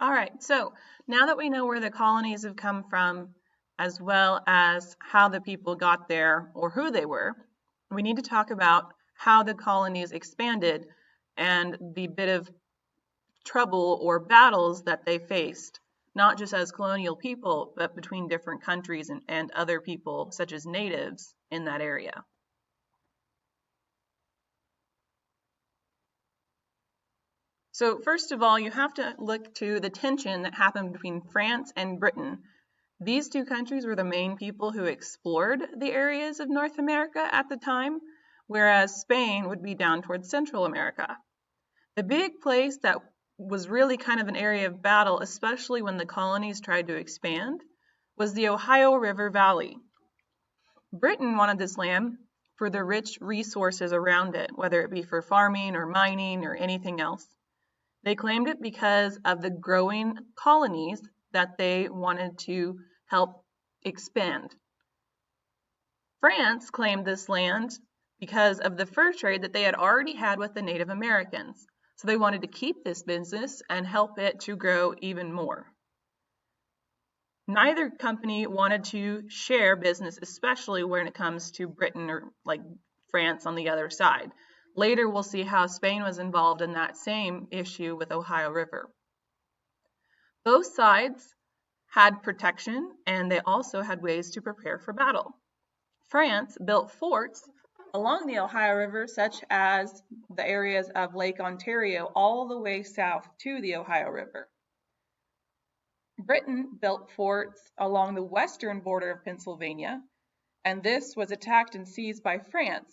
All right, so now that we know where the colonies have come from, as well as how the people got there or who they were, we need to talk about how the colonies expanded and the bit of trouble or battles that they faced, not just as colonial people, but between different countries and other people, such as natives, in that area. So first of all, you have to look to the tension that happened between France and Britain. These two countries were the main people who explored the areas of North America at the time, whereas Spain would be down towards Central America. The big place that was really kind of an area of battle, especially when the colonies tried to expand, was the Ohio River Valley. Britain wanted this land for the rich resources around it, whether it be for farming or mining or anything else. They claimed it because of the growing colonies that they wanted to help expand. France claimed this land because of the fur trade that they had already had with the Native Americans. So they wanted to keep this business and help it to grow even more. Neither company wanted to share business, especially when it comes to Britain or like France on the other side. Later, we'll see how Spain was involved in that same issue with Ohio River. Both sides had protection, and they also had ways to prepare for battle. France built forts along the Ohio River, such as the areas of Lake Ontario all the way south to the Ohio River. Britain built forts along the western border of Pennsylvania, and this was attacked and seized by France.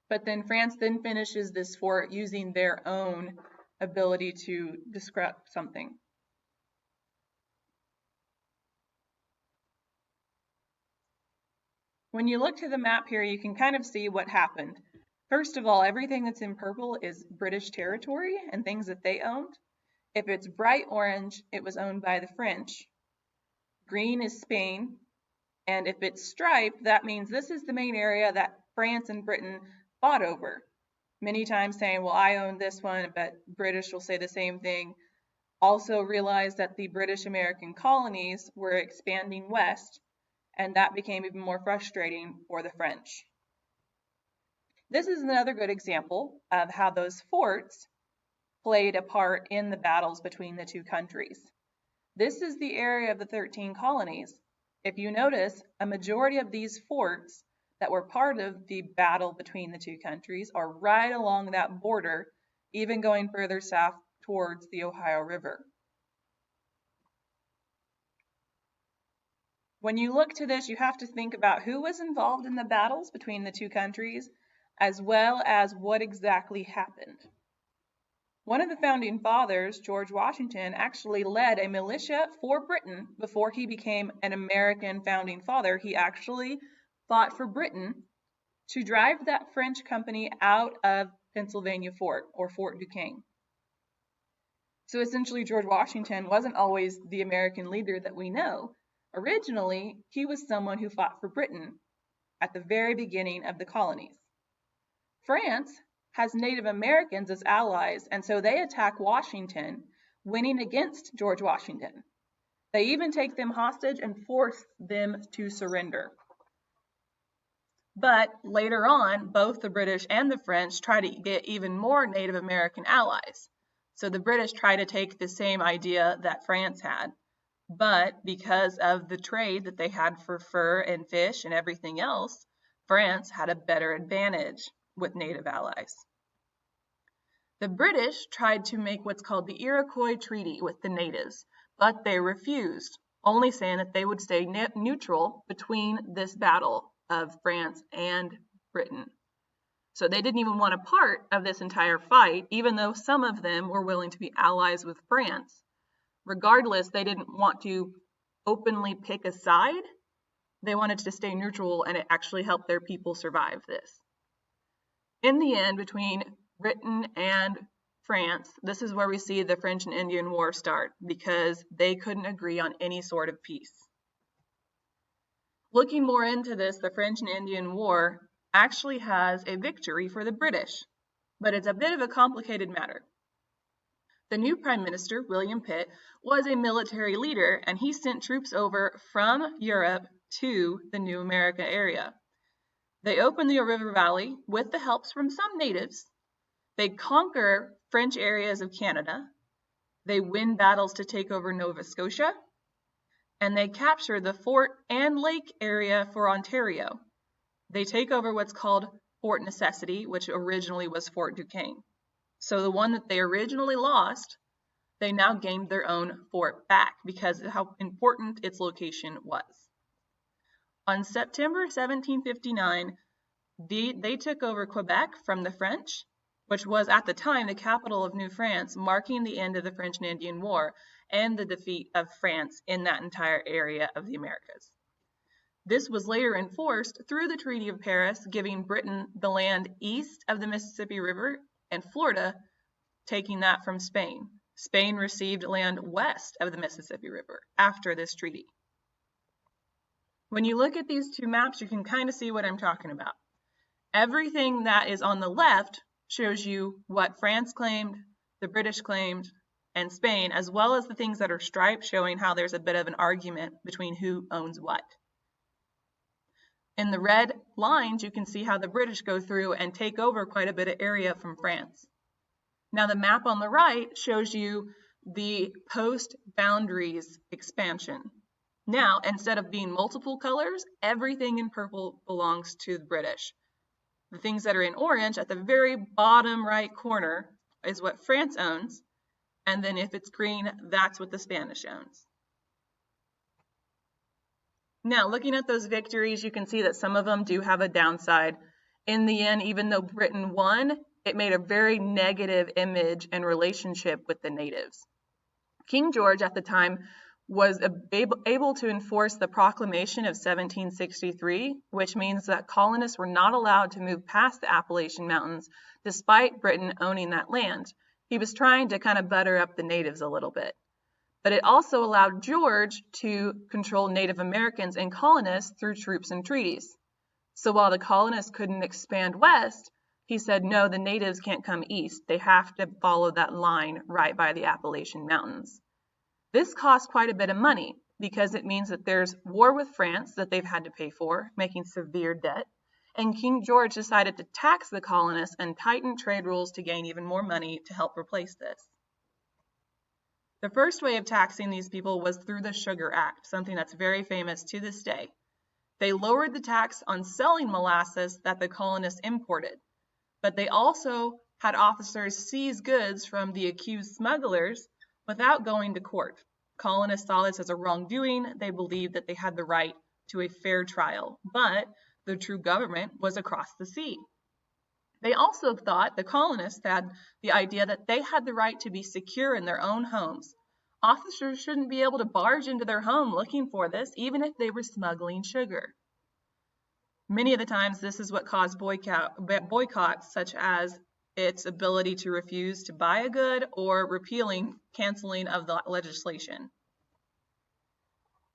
But then France then finishes this fort using their own ability to disrupt something. When you look to the map here, you can kind of see what happened. First of all, everything that's in purple is British territory and things that they owned. If it's bright orange, it was owned by the French. Green is Spain. And if it's striped, that means this is the main area that France and Britain fought over. Many times saying, well, I own this one, but British will say the same thing. Also realize that the British American colonies were expanding west, and that became even more frustrating for the French. This is another good example of how those forts played a part in the battles between the two countries. This is the area of the 13 colonies. If you notice, a majority of these forts that were part of the battle between the two countries are right along that border, even going further south towards the Ohio River. When you look to this, you have to think about who was involved in the battles between the two countries, as well as what exactly happened. One of the founding fathers, George Washington, actually led a militia for Britain before he became an American founding father. He actually fought for Britain to drive that French company out of Pennsylvania Fort, or Fort Duquesne. So essentially, George Washington wasn't always the American leader that we know. Originally, he was someone who fought for Britain at the very beginning of the colonies. France has Native Americans as allies, and so they attack Washington, winning against George Washington. They even take them hostage and force them to surrender. But later on, both the British and the French try to get even more Native American allies. So the British try to take the same idea that France had. But because of the trade that they had for fur and fish and everything else, France had a better advantage with native allies. The British tried to make what's called the Iroquois Treaty with the natives, but they refused, only saying that they would stay neutral between this battle of France and Britain. So they didn't even want a part of this entire fight, even though some of them were willing to be allies with France. Regardless, they didn't want to openly pick a side. They wanted to stay neutral, and it actually helped their people survive this. In the end, between Britain and France, this is where we see the French and Indian War start, because they couldn't agree on any sort of peace. Looking more into this, the French and Indian War actually has a victory for the British, but it's a bit of a complicated matter. The new Prime Minister, William Pitt, was a military leader, and he sent troops over from Europe to the New America area. They open the river valley with the helps from some natives. They conquer French areas of Canada. They win battles to take over Nova Scotia. And they capture the fort and lake area for Ontario. They take over what's called Fort Necessity, which originally was Fort Duquesne. So the one that they originally lost, they now gained their own fort back because of how important its location was. On September 1759, they took over Quebec from the French, which was at the time the capital of New France, marking the end of the French and Indian War and the defeat of France in that entire area of the Americas. This was later enforced through the Treaty of Paris, giving Britain the land east of the Mississippi River and Florida, taking that from Spain. Spain received land west of the Mississippi River after this treaty. When you look at these two maps, you can kind of see what I'm talking about. Everything that is on the left shows you what France claimed, the British claimed, and Spain, as well as the things that are striped, showing how there's a bit of an argument between who owns what. In the red lines, you can see how the British go through and take over quite a bit of area from France. Now the map on the right shows you the post-boundaries expansion. Now, instead of being multiple colors, everything in purple belongs to the British. The things that are in orange at the very bottom right corner is what France owns, and then if it's green, that's what the Spanish owns. Now, looking at those victories, you can see that some of them do have a downside. In the end, even though Britain won, it made a very negative image and relationship with the natives. King George at the time was able to enforce the Proclamation of 1763, which means that colonists were not allowed to move past the Appalachian Mountains despite Britain owning that land. He was trying to kind of butter up the natives a little bit. But it also allowed George to control Native Americans and colonists through troops and treaties. So while the colonists couldn't expand west, he said, no, the natives can't come east. They have to follow that line right by the Appalachian Mountains. This costs quite a bit of money because it means that there's war with France that they've had to pay for, making severe debt. And King George decided to tax the colonists and tighten trade rules to gain even more money to help replace this. The first way of taxing these people was through the Sugar Act, something that's very famous to this day. They lowered the tax on selling molasses that the colonists imported, but they also had officers seize goods from the accused smugglers without going to court. Colonists saw this as a wrongdoing. They believed that they had the right to a fair trial, but the true government was across the sea. They also thought, the colonists had the idea that they had the right to be secure in their own homes. Officers shouldn't be able to barge into their home looking for this, even if they were smuggling sugar. Many of the times, this is what caused boycotts, such as its ability to refuse to buy a good or canceling of the legislation.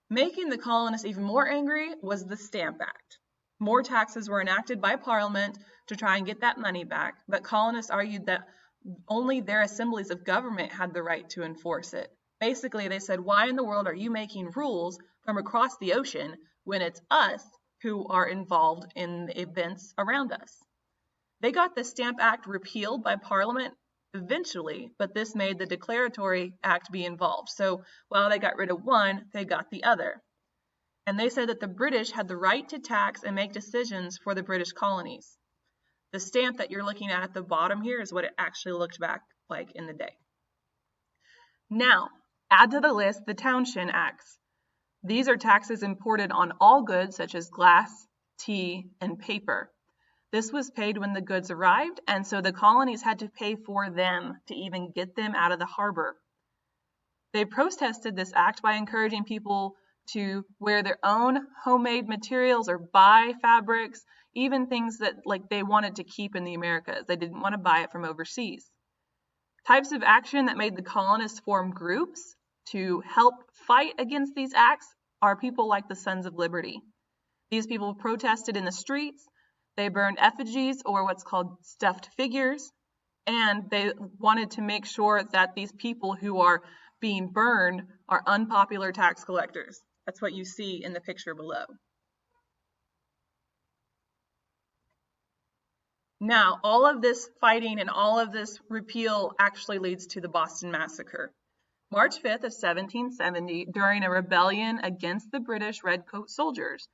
Making the colonists even more angry was the Stamp Act. More taxes were enacted by Parliament to try and get that money back, but colonists argued that only their assemblies of government had the right to enforce it. Basically, they said, why in the world are you making rules from across the ocean when it's us who are involved in the events around us? They got the Stamp Act repealed by Parliament eventually, but this made the Declaratory Act be involved. So while they got rid of one, they got the other. And they said that the British had the right to tax and make decisions for the British colonies. The stamp that you're looking at the bottom here is what it actually looked back like in the day. Now, add to the list the Townshend Acts. These are taxes imported on all goods such as glass, tea, and paper. This was paid when the goods arrived, and so the colonies had to pay for them to even get them out of the harbor. They protested this act by encouraging people to wear their own homemade materials or buy fabrics, even things that they wanted to keep in the Americas. They didn't want to buy it from overseas. Types of action that made the colonists form groups to help fight against these acts are people like the Sons of Liberty. These people protested in the streets. They burned effigies or what's called stuffed figures. And they wanted to make sure that these people who are being burned are unpopular tax collectors. That's what you see in the picture below. Now, all of this fighting and all of this repeal actually leads to the Boston Massacre. March 5th of 1770, during a rebellion against the British redcoat soldiers,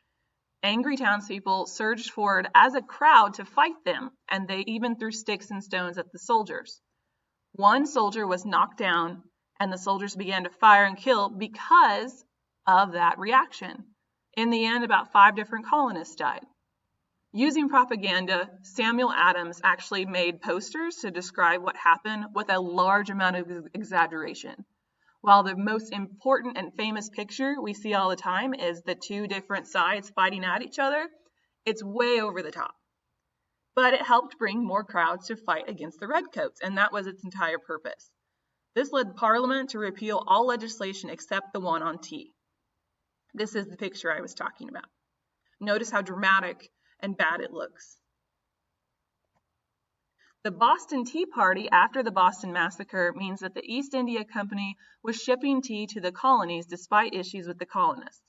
angry townspeople surged forward as a crowd to fight them, and they even threw sticks and stones at the soldiers. One soldier was knocked down, and the soldiers began to fire and kill because of that reaction. In the end, about 5 different colonists died. Using propaganda, Samuel Adams actually made posters to describe what happened with a large amount of exaggeration. While the most important and famous picture we see all the time is the 2 different sides fighting at each other, it's way over the top. But it helped bring more crowds to fight against the redcoats, and that was its entire purpose. This led Parliament to repeal all legislation except the one on tea. This is the picture I was talking about. Notice how dramatic and bad it looks. The Boston Tea Party after the Boston Massacre means that the East India Company was shipping tea to the colonies despite issues with the colonists.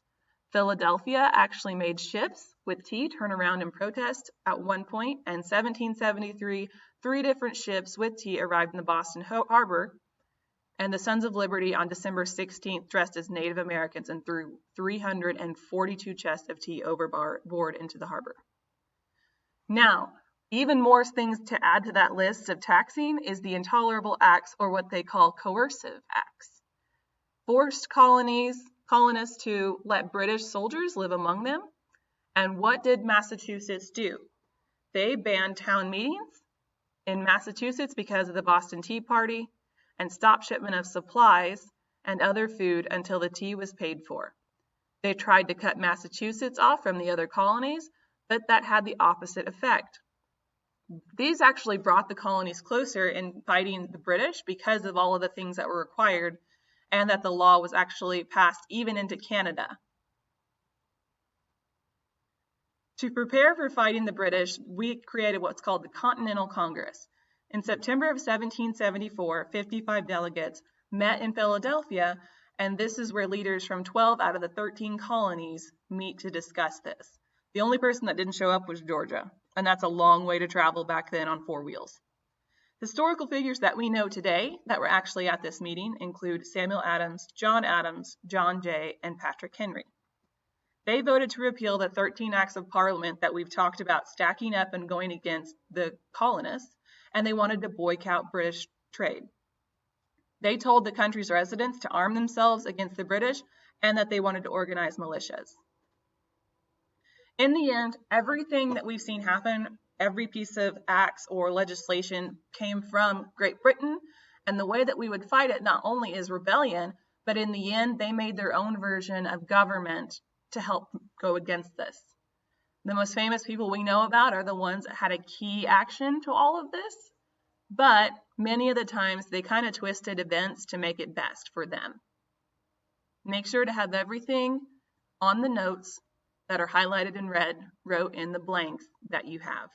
Philadelphia actually made ships with tea turn around in protest at one point, and in 1773, 3 different ships with tea arrived in the Boston harbor, and the Sons of Liberty on December 16th dressed as Native Americans and threw 342 chests of tea overboard into the harbor. Now, even more things to add to that list of taxing is the intolerable acts, or what they call coercive acts. Forced colonists to let British soldiers live among them. And what did Massachusetts do? They banned town meetings in Massachusetts because of the Boston Tea Party and stopped shipment of supplies and other food until the tea was paid for. They tried to cut Massachusetts off from the other colonies, but that had the opposite effect. These actually brought the colonies closer in fighting the British because of all of the things that were required, and that the law was actually passed even into Canada. To prepare for fighting the British, we created what's called the Continental Congress. In September of 1774, 55 delegates met in Philadelphia, and this is where leaders from 12 out of the 13 colonies meet to discuss this. The only person that didn't show up was Georgia, and that's a long way to travel back then on 4 wheels. Historical figures that we know today that were actually at this meeting include Samuel Adams, John Jay, and Patrick Henry. They voted to repeal the 13 acts of Parliament that we've talked about stacking up and going against the colonists, and they wanted to boycott British trade. They told the country's residents to arm themselves against the British and that they wanted to organize militias. In the end, everything that we've seen happen, every piece of acts or legislation came from Great Britain, and the way that we would fight it not only is rebellion, but in the end, they made their own version of government to help go against this. The most famous people we know about are the ones that had a key action to all of this, but many of the times they kind of twisted events to make it best for them. Make sure to have everything on the notes that are highlighted in red wrote in the blanks that you have.